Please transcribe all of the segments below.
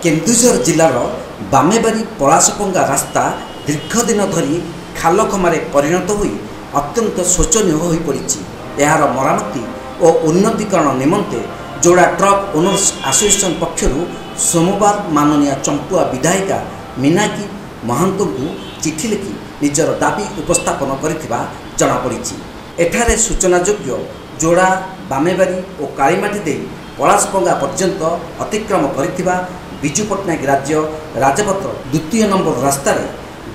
केन्दुझर जिलार बामेबारी पलाशपंगा रास्ता दीर्घ दिन धरी खालखमारे परिणत हो अत्यंत शोचनीय हो पड़ी। यार मरामती और उन्नतीकरण निमंते जोड़ा ट्रक ओनर्स एसोसिएशन पक्षर सोमवार माननीय चंपुआ विधायिका मीनाक्षी महंत को चिठी लिखि निजर दाबी उपस्थापन करथिबा जणा पड़ी। एठारे सूचनायोग्य जोड़ा बामेबारी और कालीमाटी दे पलाशपंगा पर्यंत अतिक्रम करथिबा विजु पट्टनायक राज्य राजपत्र द्वितीय नंबर रास्ता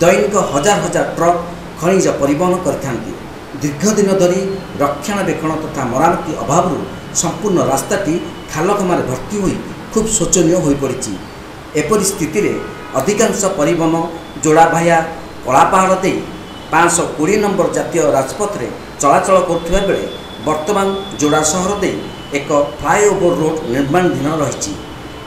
दैनिक हजार हजार ट्रक खनिज परिवहन करथांती। दीर्घ दिन धरी रक्षणाबेक्षण तथा मरामती अभाव संपूर्ण रास्ताटी खालखमारे भर्ती होई खूब शोचनीय हो पड़ी। एपरी स्थिति रे अधिकांश परिवहन जोड़ा भाया कलापहाड़ दे 520 नंबर जातीय राजपथ रे चलाचल करुवा बेले वर्तमान जोड़ा सहर दे एक फ्लाईओवर रोड निर्माणाधीन रही।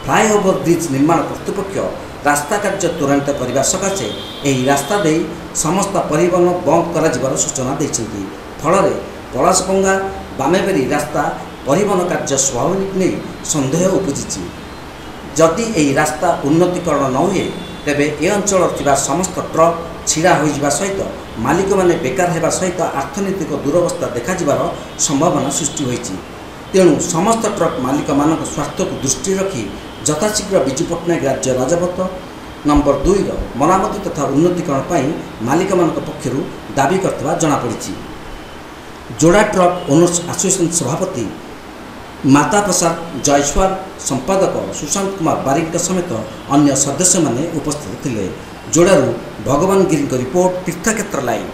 फ्लाईओवर ब्रिज निर्माण कर्तृपक्ष रास्ता कार्य त्वरान्वित करने सकाशे यही रास्ता दे समस्त परिवहन बंद कर सूचना देते। फल पलाशपंगा बामेबारी रास्ता परिवहन कार्य स्वाभाविक नहीं सन्देह उपजी। जदि यही रास्ता उन्नतीकरण न हुए तेबे ए अंचल थिबा समस्त ट्रक छिड़ा हो जावा सहित मालिक माने बेकार हेबा सहित अर्थनैतिक दुरवस्था देखा संभावना सृष्टि होईछि। तेणु समस्त ट्रक मालिक मानक स्वास्थ्य को दृष्टि रखी यथाशीघ्र विजु पट्टनायक राज्य राजपथ नंबर 2 मरामती तथा उन्नतीकरण पर मालिक मानक पक्षर दाबी करथिबा जणा पड़ी। जोड़ा ट्रक ओनर्स एसोसिएशन सभापति माता प्रसाद जयसवाल संपादक सुशांत कुमार बारिक समेत अन्य सदस्य माने उपस्थित थिले। जोड़ारू भगवान गिरी रिपोर्ट तीर्थक्षेत्र लाइव।